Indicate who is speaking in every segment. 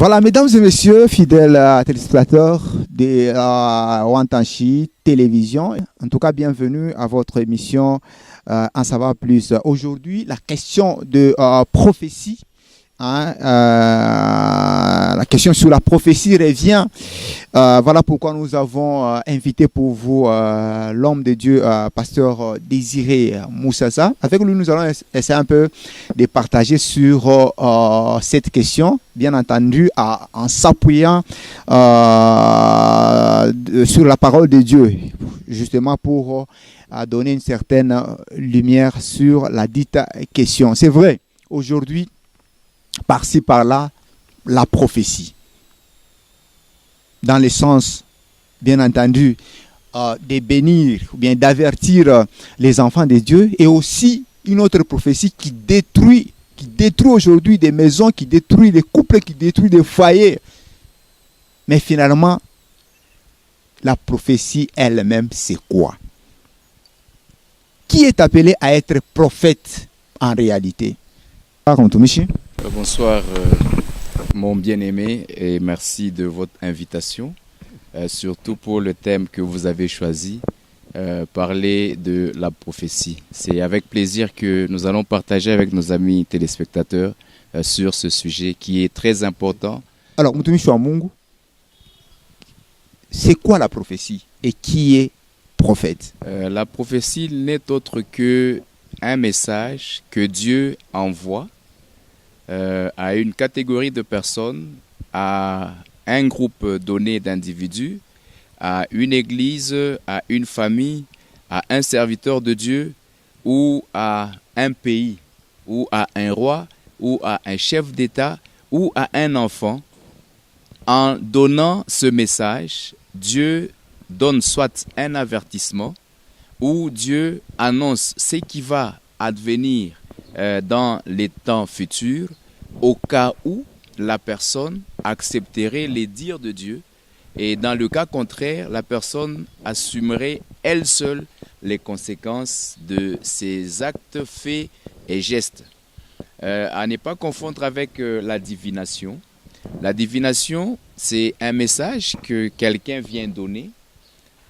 Speaker 1: Voilà, mesdames et messieurs, fidèles téléspectateurs de Wantanchi Télévision, en tout cas, bienvenue à votre émission En savoir plus. Aujourd'hui, la question de prophétie, la question sur la prophétie revient. Voilà pourquoi nous avons invité pour vous l'homme de Dieu, pasteur Désiré Moussassa. Avec lui, nous allons essayer un peu de partager sur cette question, bien entendu, en s'appuyant sur la parole de Dieu, justement pour donner une certaine lumière sur la dite question. C'est vrai, aujourd'hui, par-ci, par-là, la prophétie. Dans le sens, bien entendu, de bénir ou bien d'avertir les enfants de Dieu, et aussi une autre prophétie qui détruit aujourd'hui des maisons, qui détruit les couples, qui détruit des foyers. Mais finalement, la prophétie elle-même, c'est quoi? Qui est appelé à être prophète en réalité?
Speaker 2: Bonsoir mon bien-aimé et merci de votre invitation, surtout pour le thème que vous avez choisi, parler de la prophétie. C'est avec plaisir que nous allons partager avec nos amis téléspectateurs sur ce sujet qui est très important.
Speaker 1: Alors, c'est quoi la prophétie et qui est prophète?
Speaker 2: La prophétie n'est autre que un message que Dieu envoie à une catégorie de personnes, à un groupe donné d'individus, à une église, à une famille, à un serviteur de Dieu, ou à un pays, ou à un roi, ou à un chef d'État, ou à un enfant. En donnant ce message, Dieu donne soit un avertissement, ou Dieu annonce ce qui va advenir dans les temps futurs, au cas où la personne accepterait les dires de Dieu, et dans le cas contraire, la personne assumerait elle seule les conséquences de ses actes, faits et gestes. À ne pas confondre avec la divination. La divination, c'est un message que quelqu'un vient donner,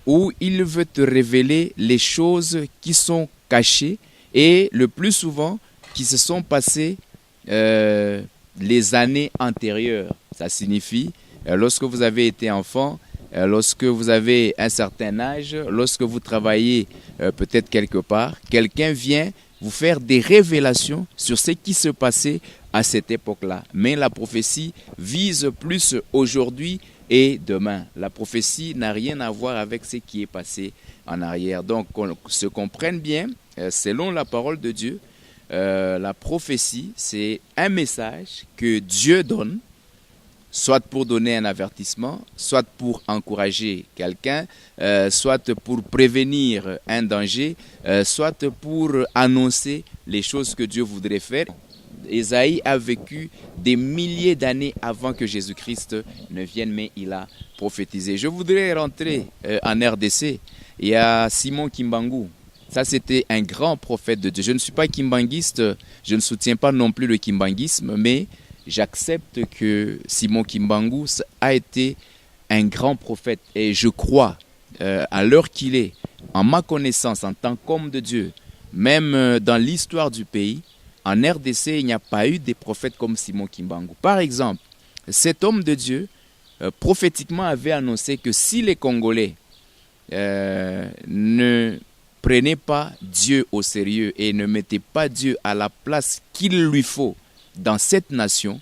Speaker 2: où il veut te révéler les choses qui sont cachées et le plus souvent qui se sont passées les années antérieures. Ça signifie, lorsque vous avez été enfant, lorsque vous avez un certain âge, lorsque vous travaillez peut-être quelque part, quelqu'un vient vous faire des révélations sur ce qui se passait à cette époque-là. Mais la prophétie vise plus aujourd'hui et demain. La prophétie n'a rien à voir avec ce qui est passé en arrière. Donc, qu'on se comprenne bien, selon la parole de Dieu, la prophétie, c'est un message que Dieu donne, soit pour donner un avertissement, soit pour encourager quelqu'un, soit pour prévenir un danger, soit pour annoncer les choses que Dieu voudrait faire. Ésaïe a vécu des milliers d'années avant que Jésus-Christ ne vienne, mais il a prophétisé. Je voudrais rentrer en RDC. Il y a Simon Kimbangu. Ça, c'était un grand prophète de Dieu. Je ne suis pas kimbanguiste, je ne soutiens pas non plus le kimbanguisme, mais j'accepte que Simon Kimbangu a été un grand prophète. Et je crois, à l'heure qu'il est, en ma connaissance, en tant qu'homme de Dieu, même dans l'histoire du pays, en RDC, il n'y a pas eu des prophètes comme Simon Kimbangu. Par exemple, cet homme de Dieu, prophétiquement, avait annoncé que si les Congolais ne prenaient pas Dieu au sérieux et ne mettaient pas Dieu à la place qu'il lui faut dans cette nation,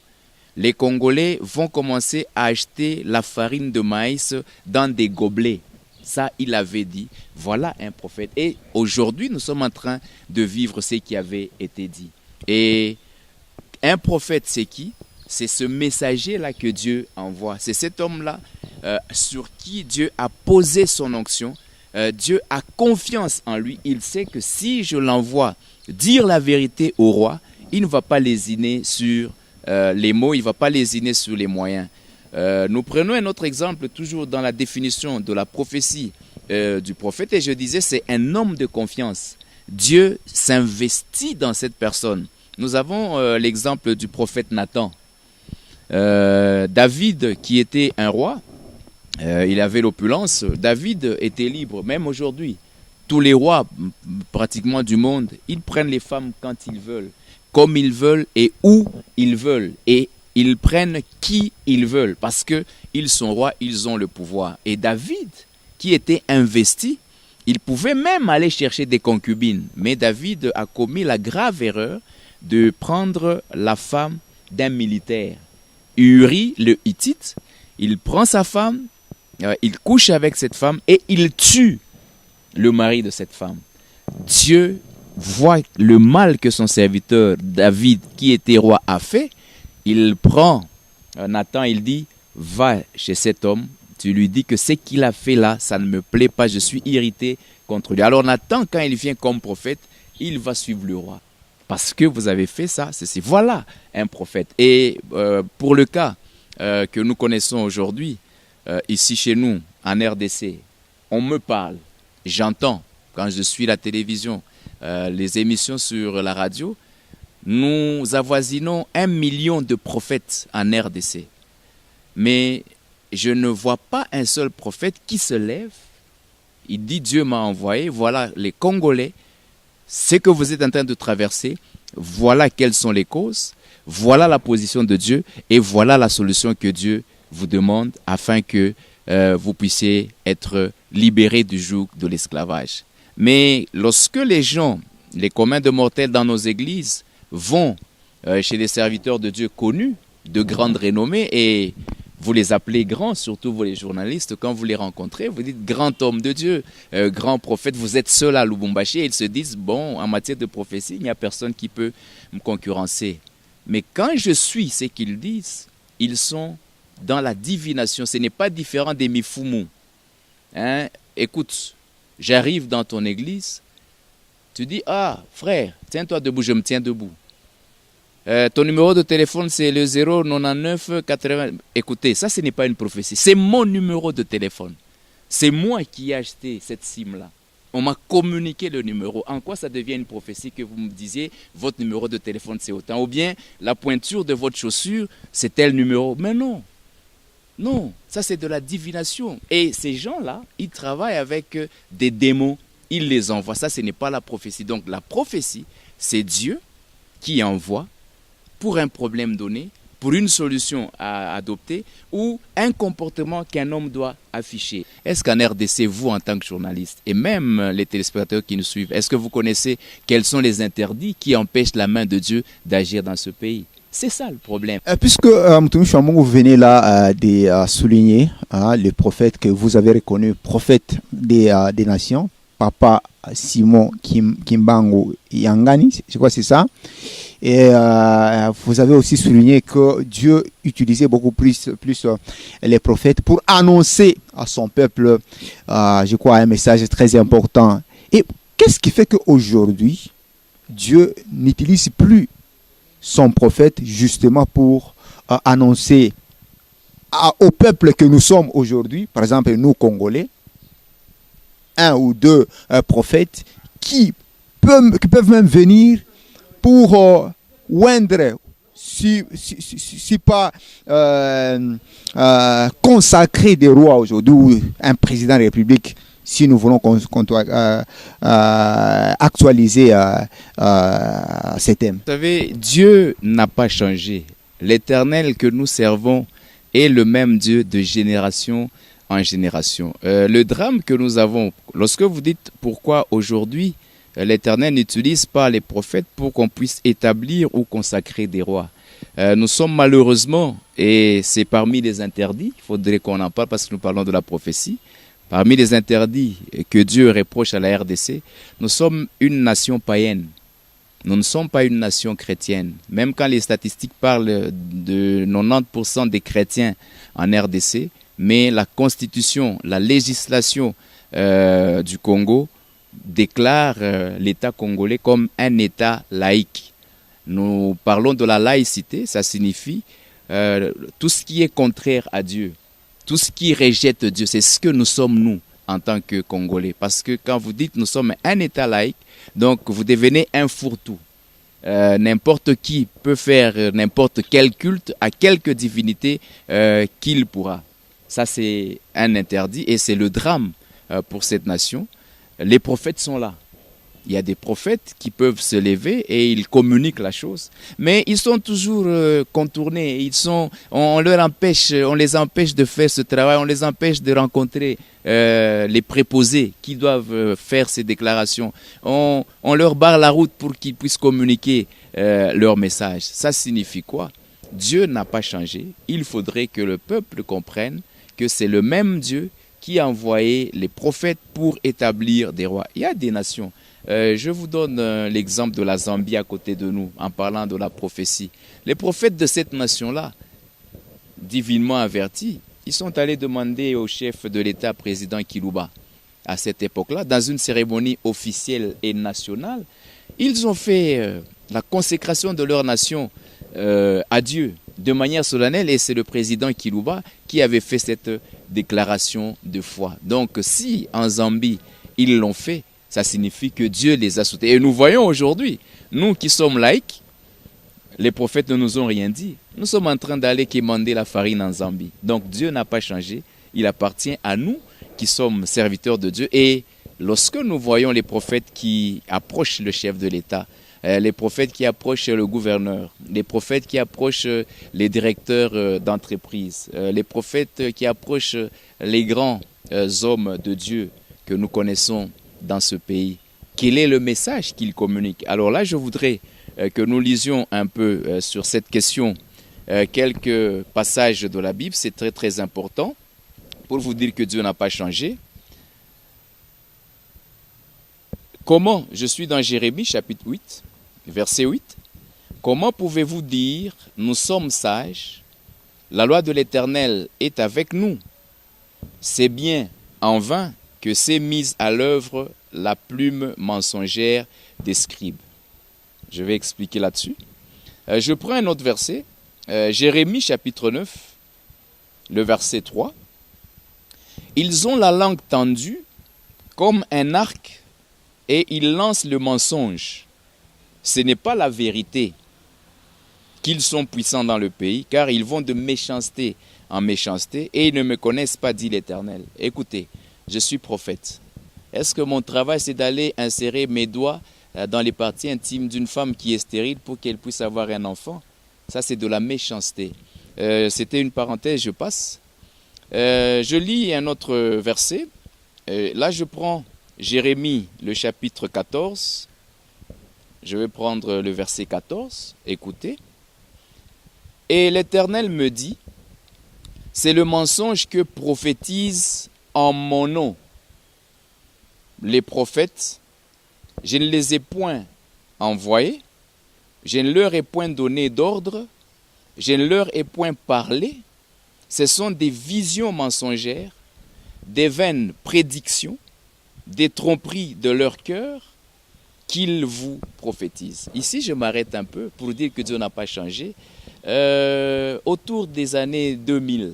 Speaker 2: les Congolais vont commencer à acheter la farine de maïs dans des gobelets. Ça, il avait dit. Voilà un prophète. Et aujourd'hui, nous sommes en train de vivre ce qui avait été dit. Et un prophète, c'est qui? C'est ce messager-là que Dieu envoie. C'est cet homme-là sur qui Dieu a posé son onction. Dieu a confiance en lui. Il sait que si je l'envoie dire la vérité au roi, il ne va pas lésiner sur les mots, il ne va pas lésiner sur les moyens. Nous prenons un autre exemple, toujours dans la définition de la prophétie du prophète, et je disais, c'est un homme de confiance. Dieu s'investit dans cette personne. Nous avons l'exemple du prophète Nathan. David, qui était un roi, il avait l'opulence. David était libre, même aujourd'hui. Tous les rois, pratiquement du monde, ils prennent les femmes quand ils veulent, comme ils veulent et où ils veulent. Et ils prennent qui ils veulent, parce qu'ils sont rois, ils ont le pouvoir. Et David, qui était investi, il pouvait même aller chercher des concubines. Mais David a commis la grave erreur de prendre la femme d'un militaire. Uri, le Hittite, il prend sa femme, il couche avec cette femme et il tue le mari de cette femme. Dieu voit le mal que son serviteur David, qui était roi, a fait. Il prend Nathan, il dit, va chez cet homme, tu lui dis que ce qu'il a fait là, ça ne me plaît pas, je suis irrité contre lui. Alors Nathan, quand il vient comme prophète, il va suivre le roi. Parce que vous avez fait ça, ceci. Voilà un prophète. Et pour le cas que nous connaissons aujourd'hui, ici chez nous, en RDC, on me parle, j'entends, quand je suis la télévision, les émissions sur la radio, nous avoisinons 1 million de prophètes en RDC. Mais je ne vois pas un seul prophète qui se lève. Il dit, Dieu m'a envoyé, voilà les Congolais, ce que vous êtes en train de traverser, voilà quelles sont les causes, voilà la position de Dieu et voilà la solution que Dieu vous demande afin que vous puissiez être libérés du joug de l'esclavage. Mais lorsque les gens, les communs de mortels dans nos églises, vont chez des serviteurs de Dieu connus, de grande renommée, et vous les appelez grands, surtout vous les journalistes, quand vous les rencontrez, vous dites grand homme de Dieu, grand prophète, vous êtes seul à Lubumbashi, et ils se disent, bon, en matière de prophétie, il n'y a personne qui peut me concurrencer. Mais quand je suis ce qu'ils disent, ils sont dans la divination, ce n'est pas différent des Mifumu. Hein? Écoute, j'arrive dans ton église, tu dis, ah frère, tiens-toi debout, je me tiens debout. Ton numéro de téléphone, c'est le 099 80. Écoutez, ça, ce n'est pas une prophétie. C'est mon numéro de téléphone. C'est moi qui ai acheté cette SIM-là. On m'a communiqué le numéro. En quoi ça devient une prophétie que vous me disiez, votre numéro de téléphone, c'est autant? Ou bien, la pointure de votre chaussure, c'est tel numéro? Mais non. Non, ça, c'est de la divination. Et ces gens-là, ils travaillent avec des démons. Ils les envoient. Ça, ce n'est pas la prophétie. Donc, la prophétie, c'est Dieu qui envoie pour un problème donné, pour une solution à adopter ou un comportement qu'un homme doit afficher. Est-ce qu'en RDC, vous, en tant que journaliste, et même les téléspectateurs qui nous suivent, est-ce que vous connaissez quels sont les interdits qui empêchent la main de Dieu d'agir dans ce pays? C'est ça le problème.
Speaker 1: Puisque Moutoumi Chouamong, vous venez là de souligner le prophète que vous avez reconnu, prophète des nations, Papa Simon Kimbangu Yangani, je crois que c'est ça. Et vous avez aussi souligné que Dieu utilisait beaucoup plus les prophètes pour annoncer à son peuple, je crois, un message très important. Et qu'est-ce qui fait qu'aujourd'hui, Dieu n'utilise plus son prophète justement pour annoncer au peuple que nous sommes aujourd'hui, par exemple nous Congolais, un ou deux prophètes qui peuvent même venir pour oindre, si pas consacrer des rois aujourd'hui, ou un président de la République, si nous voulons actualiser ces thèmes.
Speaker 2: Vous savez, Dieu n'a pas changé. L'Éternel que nous servons est le même Dieu de génération en génération. Le drame que nous avons, lorsque vous dites pourquoi aujourd'hui l'Éternel n'utilise pas les prophètes pour qu'on puisse établir ou consacrer des rois. Nous sommes malheureusement, et c'est parmi les interdits, il faudrait qu'on en parle parce que nous parlons de la prophétie, parmi les interdits que Dieu reproche à la RDC, nous sommes une nation païenne. Nous ne sommes pas une nation chrétienne. Même quand les statistiques parlent de 90% des chrétiens en RDC, mais la constitution, la législation du Congo déclare l'État congolais comme un État laïque. Nous parlons de la laïcité, ça signifie tout ce qui est contraire à Dieu, tout ce qui rejette Dieu, c'est ce que nous sommes nous en tant que Congolais. Parce que quand vous dites nous sommes un État laïque, donc vous devenez un fourre-tout. N'importe qui peut faire n'importe quel culte à quelque divinité qu'il pourra. Ça, c'est un interdit et c'est le drame pour cette nation. Les prophètes sont là. Il y a des prophètes qui peuvent se lever et ils communiquent la chose. Mais ils sont toujours contournés. On les empêche de faire ce travail. On les empêche de rencontrer les préposés qui doivent faire ces déclarations. On leur barre la route pour qu'ils puissent communiquer leur message. Ça signifie quoi? Dieu n'a pas changé. Il faudrait que le peuple comprenne que c'est le même Dieu qui a envoyé les prophètes pour établir des rois. Il y a des nations. Je vous donne l'exemple de la Zambie à côté de nous, en parlant de la prophétie. Les prophètes de cette nation-là, divinement avertis, ils sont allés demander au chef de l'État, président Kiluba, à cette époque-là, dans une cérémonie officielle et nationale, ils ont fait la consécration de leur nation à Dieu de manière solennelle, et c'est le président Kiluba qui avait fait cette déclaration de foi. Donc si en Zambie, ils l'ont fait, ça signifie que Dieu les a soutenus. Et nous voyons aujourd'hui, nous qui sommes laïcs, les prophètes ne nous ont rien dit. Nous sommes en train d'aller quémander la farine en Zambie. Donc Dieu n'a pas changé. Il appartient à nous qui sommes serviteurs de Dieu. Et lorsque nous voyons les prophètes qui approchent le chef de l'État, les prophètes qui approchent le gouverneur, les prophètes qui approchent les directeurs d'entreprise, les prophètes qui approchent les grands hommes de Dieu que nous connaissons dans ce pays. Quel est le message qu'ils communiquent? Alors là, je voudrais que nous lisions un peu sur cette question quelques passages de la Bible. C'est très très important pour vous dire que Dieu n'a pas changé. Comment? Je suis dans Jérémie chapitre 8, verset 8. Comment pouvez-vous dire, nous sommes sages, la loi de l'Éternel est avec nous? C'est bien en vain que s'est mise à l'œuvre la plume mensongère des scribes. Je vais expliquer là-dessus. Je prends un autre verset, Jérémie chapitre 9, le verset 3. Ils ont la langue tendue comme un arc et ils lancent le mensonge. Ce n'est pas la vérité qu'ils sont puissants dans le pays, car ils vont de méchanceté en méchanceté et ils ne me connaissent pas, dit l'Éternel. Écoutez, je suis prophète. Est-ce que mon travail, c'est d'aller insérer mes doigts dans les parties intimes d'une femme qui est stérile pour qu'elle puisse avoir un enfant? Ça, c'est de la méchanceté. C'était une parenthèse, je passe. Je lis un autre verset. Là, je prends Jérémie, le chapitre 14. Je vais prendre le verset 14. Écoutez. Et l'Éternel me dit, c'est le mensonge que prophétisent en mon nom les prophètes. Je ne les ai point envoyés, je ne leur ai point donné d'ordre, je ne leur ai point parlé. Ce sont des visions mensongères, des vaines prédictions, des tromperies de leur cœur qu'ils vous prophétisent. Ici, je m'arrête un peu pour dire que Dieu n'a pas changé. Autour des années 2000,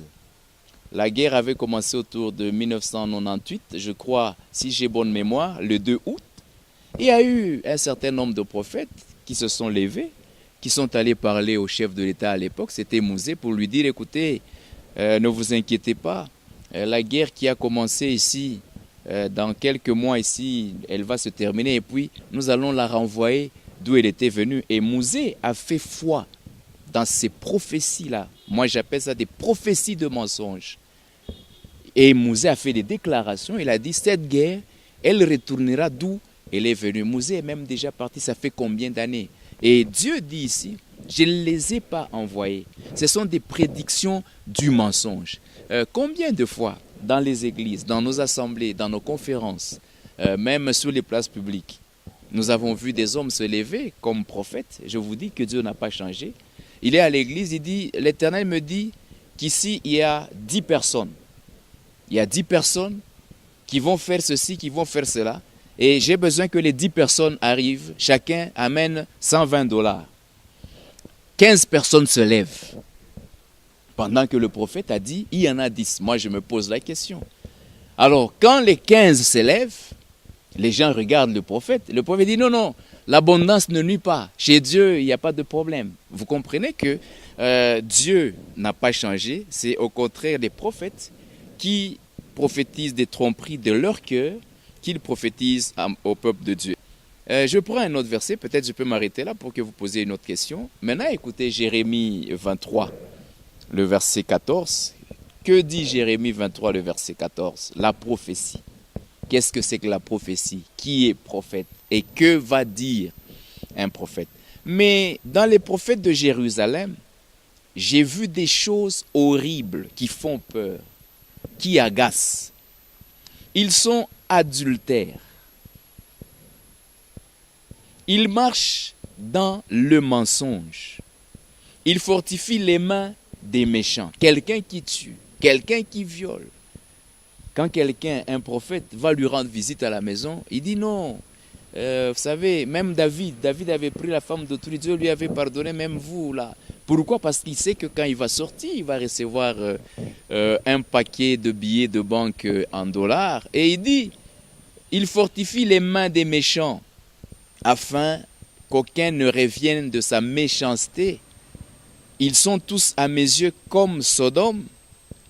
Speaker 2: la guerre avait commencé autour de 1998, je crois, si j'ai bonne mémoire, le 2 août. Il y a eu un certain nombre de prophètes qui se sont levés, qui sont allés parler au chef de l'État à l'époque, c'était Mouzé, pour lui dire, écoutez, ne vous inquiétez pas, la guerre qui a commencé ici, dans quelques mois ici, elle va se terminer et puis nous allons la renvoyer d'où elle était venue. Et Mouzé a fait foi dans ces prophéties-là. Moi, j'appelle ça des prophéties de mensonges. Et Mouzé a fait des déclarations. Il a dit, cette guerre, elle retournera d'où elle est venue. Mouzé est même déjà parti, ça fait combien d'années? Et Dieu dit ici, je ne les ai pas envoyés. Ce sont des prédictions du mensonge. Combien de fois, dans les églises, dans nos assemblées, dans nos conférences, même sur les places publiques, nous avons vu des hommes se lever comme prophètes. Je vous dis que Dieu n'a pas changé. Il est à l'église, il dit, l'Éternel me dit qu'ici, il y a 10 personnes. Il y a 10 personnes qui vont faire ceci, qui vont faire cela. Et j'ai besoin que les 10 personnes arrivent, chacun amène $120. 15 personnes se lèvent. Pendant que le prophète a dit, il y en a 10. Moi, je me pose la question. Alors, quand les 15 se lèvent, les gens regardent le prophète. Le prophète dit, non, non, L'abondance ne nuit pas. Chez Dieu, il n'y a pas de problème. Vous comprenez que Dieu n'a pas changé. C'est au contraire les prophètes qui prophétisent des tromperies de leur cœur, qu'ils prophétisent au peuple de Dieu. Je prends un autre verset, peut-être je peux m'arrêter là pour que vous posiez une autre question. Maintenant, écoutez Jérémie 23, le verset 14. Que dit Jérémie 23, le verset 14? La prophétie. Qu'est-ce que c'est que la prophétie? Qui est prophète? Et que va dire un prophète? Mais dans les prophètes de Jérusalem, j'ai vu des choses horribles qui font peur, qui agacent. Ils sont adultères. Ils marchent dans le mensonge. Ils fortifient les mains des méchants. Quelqu'un qui tue, quelqu'un qui viole. Quand quelqu'un, un prophète, va lui rendre visite à la maison, il dit non. Vous savez, même David avait pris la femme d'autrui, Dieu lui avait pardonné, même vous là. Pourquoi? Parce qu'il sait que quand il va sortir, il va recevoir un paquet de billets de banque en dollars. Et il dit, il fortifie les mains des méchants afin qu'aucun ne revienne de sa méchanceté. Ils sont tous à mes yeux comme Sodome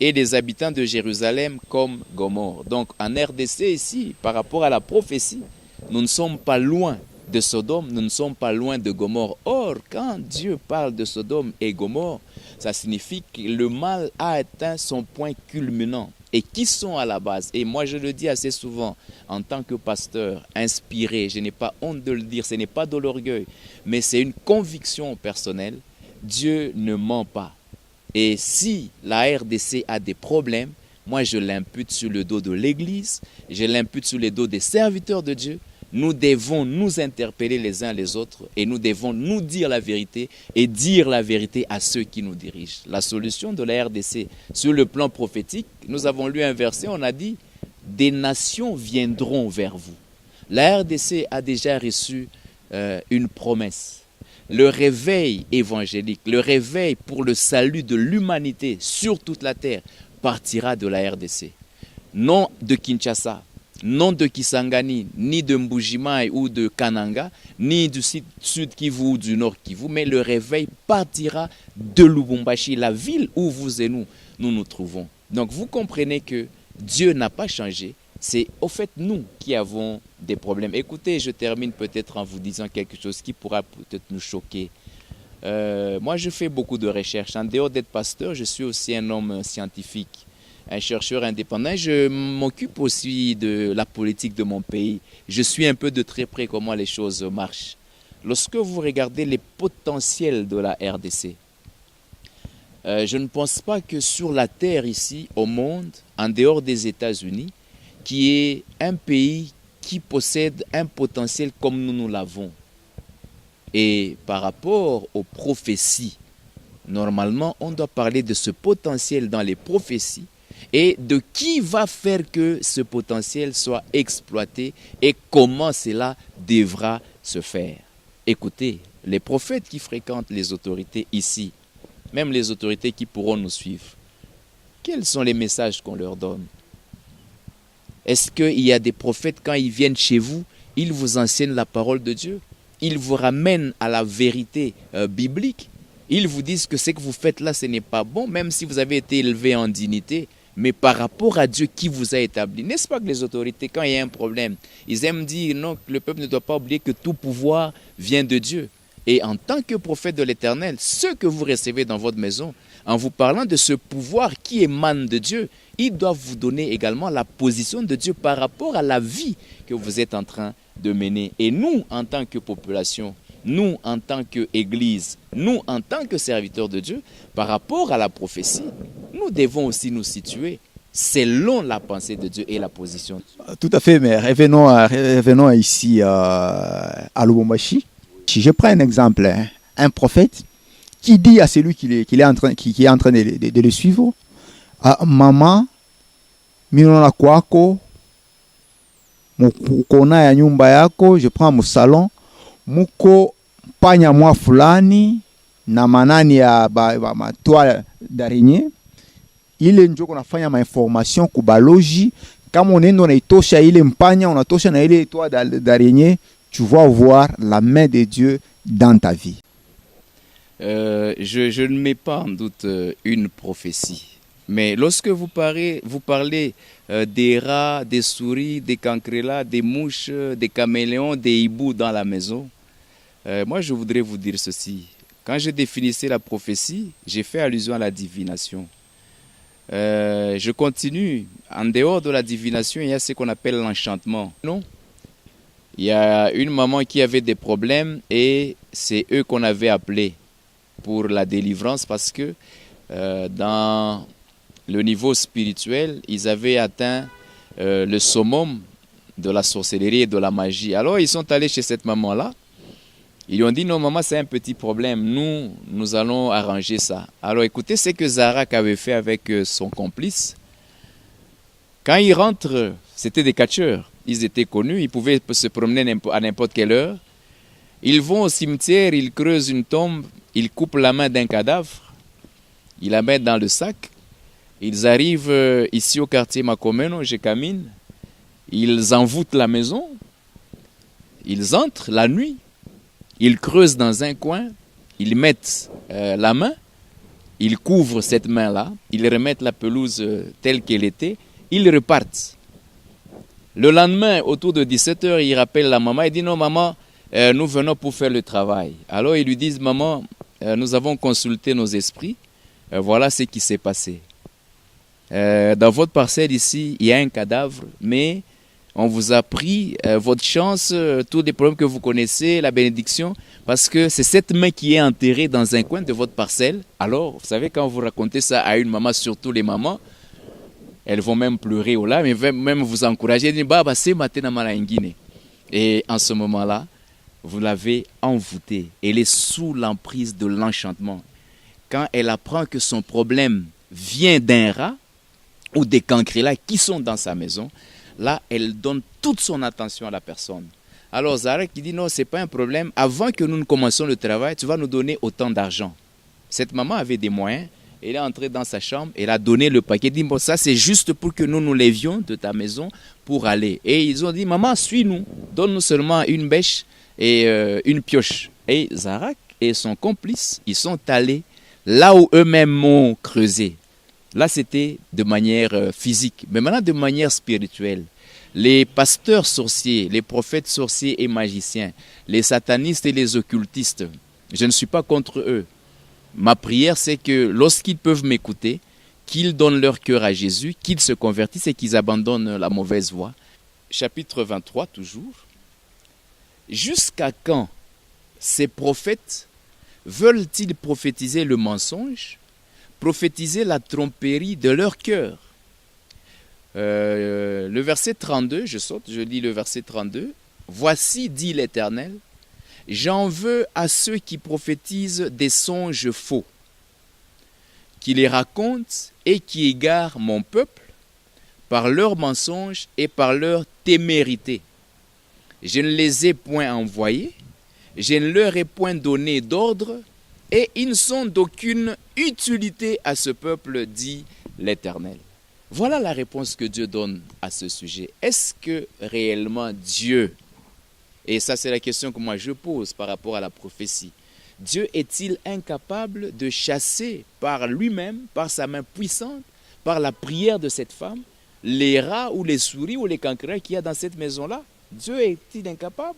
Speaker 2: et les habitants de Jérusalem comme Gomorrhe. Donc en RDC ici, par rapport à la prophétie, nous ne sommes pas loin de Sodome, nous ne sommes pas loin de Gomorrhe. Or, quand Dieu parle de Sodome et Gomorrhe, ça signifie que le mal a atteint son point culminant. Et qui sont à la base? Et moi je le dis assez souvent, en tant que pasteur inspiré, je n'ai pas honte de le dire, ce n'est pas de l'orgueil, mais c'est une conviction personnelle. Dieu ne ment pas. Et si la RDC a des problèmes, moi je l'impute sur le dos de l'Église, je l'impute sur le dos des serviteurs de Dieu. Nous devons nous interpeller les uns les autres et nous devons nous dire la vérité et dire la vérité à ceux qui nous dirigent. La solution de la RDC sur le plan prophétique, nous avons lu un verset, on a dit « Des nations viendront vers vous ». La RDC a déjà reçu une promesse. Le réveil évangélique, le réveil pour le salut de l'humanité sur toute la terre partira de la RDC. Non de Kinshasa, non de Kisangani, ni de Mbujimai ou de Kananga, ni du sud Kivu ou du nord Kivu, mais le réveil partira de Lubumbashi, la ville où vous et nous nous trouvons. Donc vous comprenez que Dieu n'a pas changé, c'est au fait nous qui avons des problèmes. Écoutez, je termine peut-être en vous disant quelque chose qui pourra peut-être nous choquer. Moi, je fais beaucoup de recherches. En dehors d'être pasteur, je suis aussi un homme scientifique, un chercheur indépendant. Je m'occupe aussi de la politique de mon pays. Je suis un peu de très près comment les choses marchent. Lorsque vous regardez les potentiels de la RDC, je ne pense pas que sur la terre ici, au monde, en dehors des États-Unis, qui est un pays qui possède un potentiel comme nous l'avons. Et par rapport aux prophéties, normalement, on doit parler de ce potentiel dans les prophéties et de qui va faire que ce potentiel soit exploité et comment cela devra se faire. Écoutez, les prophètes qui fréquentent les autorités ici, même les autorités qui pourront nous suivre, quels sont les messages qu'on leur donne? Est-ce qu'il y a des prophètes, quand ils viennent chez vous, ils vous enseignent la parole de Dieu? Ils vous ramènent à la vérité biblique? Ils vous disent que ce que vous faites là, ce n'est pas bon, même si vous avez été élevé en dignité, mais par rapport à Dieu qui vous a établi. N'est-ce pas que les autorités, quand il y a un problème, ils aiment dire non, que le peuple ne doit pas oublier que tout pouvoir vient de Dieu. Et en tant que prophète de l'Éternel, ce que vous recevez dans votre maison, en vous parlant de ce pouvoir qui émane de Dieu, ils doivent vous donner également la position de Dieu par rapport à la vie que vous êtes en train de mener. Et nous, en tant que population, nous, en tant qu'Église, nous, en tant que serviteurs de Dieu, par rapport à la prophétie, nous devons aussi nous situer selon la pensée de Dieu et la position.
Speaker 1: Tout à fait, mais revenons ici à Lubumbashi. Si je prends un exemple, un prophète qui dit à celui qui est en train de le suivre, mama, minona kwako, mukona ya nyumba yako, je prends mon salon, muko panya mwa fulani na manani ya matwa d'araignée, ile njoko nafanya ma information kubaloji, kama unaenda unaitosha ile mpanya, unatosha na ile toile d'araignée, tu vas voir la main de Dieu dans ta vie.
Speaker 2: Je ne mets pas en doute une prophétie. Mais lorsque vous parlez des rats, des souris, des cancrelats, des mouches, des caméléons, des hiboux dans la maison, moi je voudrais vous dire ceci. Quand je définissais la prophétie, j'ai fait allusion à la divination. Je continue. En dehors de la divination, il y a ce qu'on appelle l'enchantement. Non. Il y a une maman qui avait des problèmes et c'est eux qu'on avait appelés pour la délivrance parce que dans le niveau spirituel, ils avaient atteint le summum de la sorcellerie et de la magie. Alors ils sont allés chez cette maman-là. Ils lui ont dit, non maman, c'est un petit problème, nous allons arranger ça. Alors écoutez ce que Zarak avait fait avec son complice. Quand ils rentrent, c'était des catcheurs, ils étaient connus, ils pouvaient se promener à n'importe quelle heure. Ils vont au cimetière, ils creusent une tombe, ils coupent la main d'un cadavre, ils la mettent dans le sac. Ils arrivent ici au quartier Makomeno, Jekamine, ils envoûtent la maison, ils entrent la nuit, ils creusent dans un coin, ils mettent la main, ils couvrent cette main-là, ils remettent la pelouse telle qu'elle était, ils repartent. Le lendemain, autour de 17h, ils rappellent la maman, ils disent non maman, nous venons pour faire le travail. Alors ils lui disent maman, nous avons consulté nos esprits, voilà ce qui s'est passé. Dans votre parcelle ici, il y a un cadavre, mais on vous a pris votre chance, tous les problèmes que vous connaissez, la bénédiction, parce que c'est cette main qui est enterrée dans un coin de votre parcelle. Alors, vous savez, quand vous racontez ça à une maman, surtout les mamans, elles vont même pleurer au là, mais même vous encourager, dire, bah, c'est matin mala ingine. Et en ce moment-là, vous l'avez envoûtée. Elle est sous l'emprise de l'enchantement. Quand elle apprend que son problème vient d'un rat, ou des cancrelats qui sont dans sa maison, là, elle donne toute son attention à la personne. Alors Zarak qui dit non, ce n'est pas un problème. Avant que nous ne commencions le travail, tu vas nous donner autant d'argent. Cette maman avait des moyens. Elle est entrée dans sa chambre, elle a donné le paquet. Elle dit bon, ça c'est juste pour que nous nous lévions de ta maison pour aller. Et ils ont dit maman, suis-nous, donne-nous seulement une bêche et une pioche. Et Zarak et son complice, ils sont allés là où eux-mêmes ont creusé. Là, c'était de manière physique, mais maintenant de manière spirituelle. Les pasteurs sorciers, les prophètes sorciers et magiciens, les satanistes et les occultistes, je ne suis pas contre eux. Ma prière, c'est que lorsqu'ils peuvent m'écouter, qu'ils donnent leur cœur à Jésus, qu'ils se convertissent et qu'ils abandonnent la mauvaise voie. Chapitre 23, toujours. Jusqu'à quand ces prophètes veulent-ils prophétiser le mensonge, prophétiser la tromperie de leur cœur? Le verset 32, je lis le verset 32. Voici, dit l'Éternel, j'en veux à ceux qui prophétisent des songes faux, qui les racontent et qui égarent mon peuple par leurs mensonges et par leur témérité. Je ne les ai point envoyés, je ne leur ai point donné d'ordre, et ils ne sont d'aucune utilité à ce peuple, dit l'Éternel. Voilà la réponse que Dieu donne à ce sujet. Est-ce que réellement Dieu, et ça c'est la question que moi je pose par rapport à la prophétie, Dieu est-il incapable de chasser par lui-même, par sa main puissante, par la prière de cette femme, les rats ou les souris ou les cancrelats qu'il y a dans cette maison-là? Dieu est-il incapable?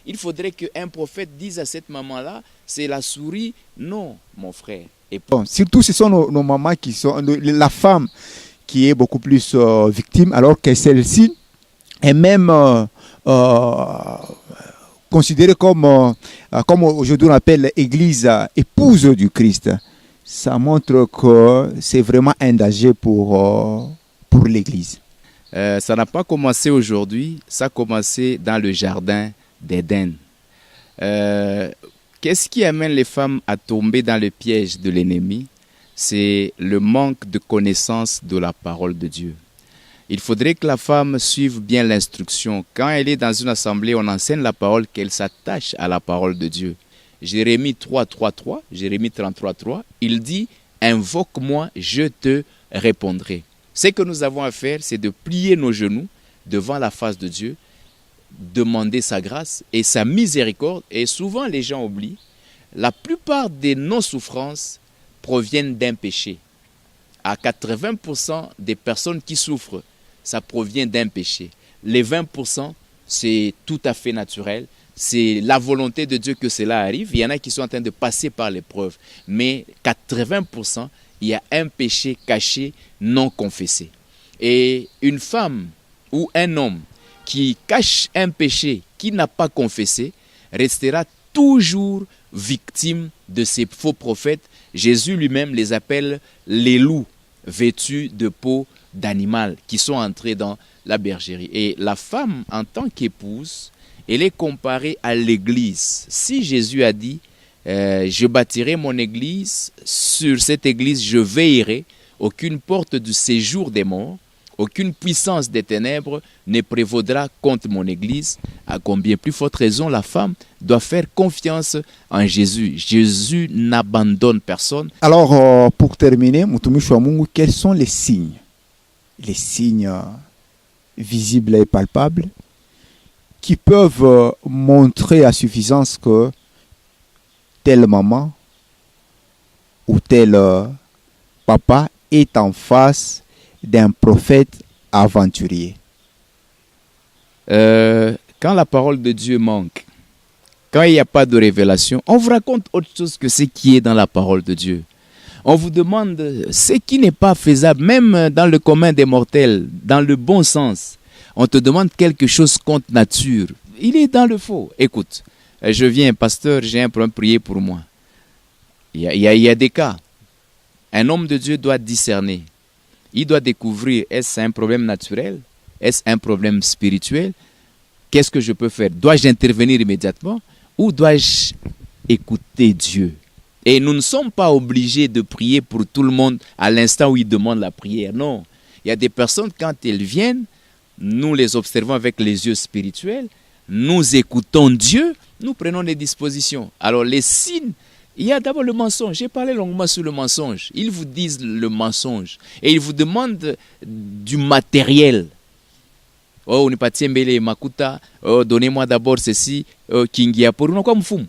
Speaker 2: Il faudrait qu'un prophète dise à cette maman-là, c'est la souris. Non, mon frère. Et
Speaker 1: bon, surtout, ce sont nos mamans qui sont, la femme qui est beaucoup plus victime, alors que celle-ci est même considérée comme aujourd'hui on appelle l'église épouse du Christ. Ça montre que c'est vraiment un danger pour l'église.
Speaker 2: Ça n'a pas commencé aujourd'hui, ça a commencé dans le jardin d'Éden. Qu'est-ce qui amène les femmes à tomber dans le piège de l'ennemi? C'est le manque de connaissance de la parole de Dieu. Il faudrait que la femme suive bien l'instruction. Quand elle est dans une assemblée, on enseigne la parole, qu'elle s'attache à la parole de Dieu. Jérémie 3.3.3, Jérémie 33.3, il dit « Invoque-moi, je te répondrai ». Ce que nous avons à faire, c'est de plier nos genoux devant la face de Dieu demander sa grâce et sa miséricorde. Et souvent, les gens oublient, la plupart de nos souffrances proviennent d'un péché. À 80% des personnes qui souffrent, ça provient d'un péché. Les 20%, c'est tout à fait naturel. C'est la volonté de Dieu que cela arrive. Il y en a qui sont en train de passer par l'épreuve. Mais 80%, il y a un péché caché, non confessé. Et une femme ou un homme qui cache un péché qui n'a pas confessé restera toujours victime de ces faux prophètes. Jésus lui-même les appelle les loups vêtus de peau d'animal qui sont entrés dans la bergerie. Et la femme, en tant qu'épouse, elle est comparée à l'église. Si Jésus a dit je bâtirai mon église, sur cette église je veillerai, aucune porte du séjour des morts, aucune puissance des ténèbres ne prévaudra contre mon église. À combien plus forte raison la femme doit faire confiance en Jésus. Jésus n'abandonne personne.
Speaker 1: Alors, pour terminer, Mutumishi wa Mungu, quels sont les signes? Les signes visibles et palpables qui peuvent montrer à suffisance que telle maman ou tel papa est en face d'un prophète aventurier.
Speaker 2: Quand la parole de Dieu manque, quand il n'y a pas de révélation, on vous raconte autre chose que ce qui est dans la parole de Dieu. On vous demande ce qui n'est pas faisable, même dans le commun des mortels, dans le bon sens. On te demande quelque chose contre nature. Il est dans le faux. Écoute, je viens, pasteur, j'ai un problème, priez pour moi. Il y a des cas. Un homme de Dieu doit discerner. Il doit découvrir, est-ce un problème naturel? Est-ce un problème spirituel? Qu'est-ce que je peux faire? Dois-je intervenir immédiatement? Ou dois-je écouter Dieu? Et nous ne sommes pas obligés de prier pour tout le monde à l'instant où ils demandent la prière. Non. Il y a des personnes, quand elles viennent, nous les observons avec les yeux spirituels, nous écoutons Dieu, nous prenons les dispositions. Alors les signes, il y a d'abord le mensonge. J'ai parlé longuement sur le mensonge. Ils vous disent le mensonge et ils vous demandent du matériel. Oh, on n'est pas tiembele makuta. Oh, donnez-moi d'abord ceci. Oh, kingia pour nous comme fou.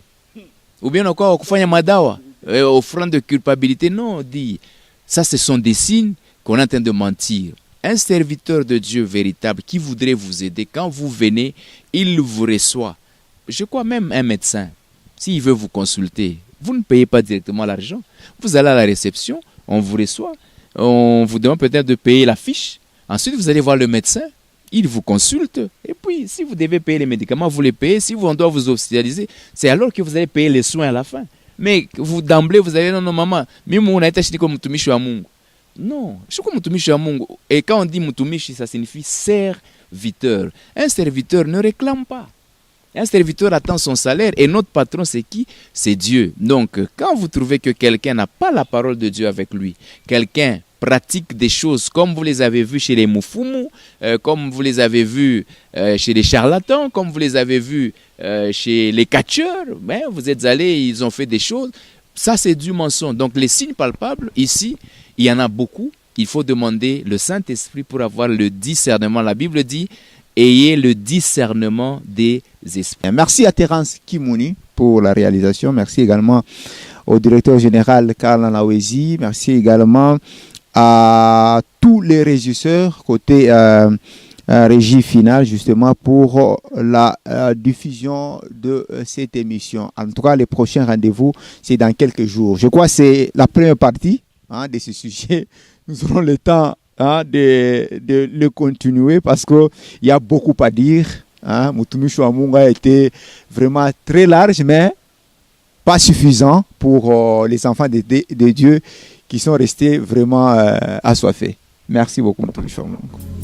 Speaker 2: Ou bien encore kufanya madawa. Offrande de culpabilité. Non, dit. Ça, ce sont des signes qu'on est en train de mentir. Un serviteur de Dieu véritable qui voudrait vous aider, quand vous venez, il vous reçoit. Je crois même un médecin, s'il veut vous consulter, vous ne payez pas directement l'argent. Vous allez à la réception, on vous reçoit, on vous demande peut-être de payer la fiche. Ensuite, vous allez voir le médecin, il vous consulte. Et puis, si vous devez payer les médicaments, vous les payez. Si on doit vous hospitaliser, c'est alors que vous allez payer les soins à la fin. Mais vous d'emblée, vous allez non, maman, non, je crois Mutumishi wa Mungu. Et quand on dit Mutumishi, ça signifie serviteur. Un serviteur ne réclame pas. Un serviteur attend son salaire et notre patron c'est qui? C'est Dieu. Donc quand vous trouvez que quelqu'un n'a pas la parole de Dieu avec lui, quelqu'un pratique des choses comme vous les avez vus chez les Mufumu, comme vous les avez vus chez les charlatans, comme vous les avez vus chez les catcheurs, ben, vous êtes allés, ils ont fait des choses. Ça c'est du mensonge. Donc les signes palpables ici, il y en a beaucoup. Il faut demander le Saint-Esprit pour avoir le discernement. La Bible dit, ayez le discernement des esprits.
Speaker 1: Merci à Terence Kimouni pour la réalisation. Merci également au directeur général Karl Nawezi. Merci également à tous les régisseurs côté régie finale justement pour la diffusion de cette émission. En tout cas, les prochains rendez-vous, c'est dans quelques jours. Je crois que c'est la première partie de ce sujet. Nous aurons le temps de le continuer parce qu'il y a beaucoup à dire. Mutumishi wa Mungu a été vraiment très large, mais pas suffisant pour les enfants de Dieu qui sont restés vraiment assoiffés. Merci beaucoup, Mutumishi wa Mungu.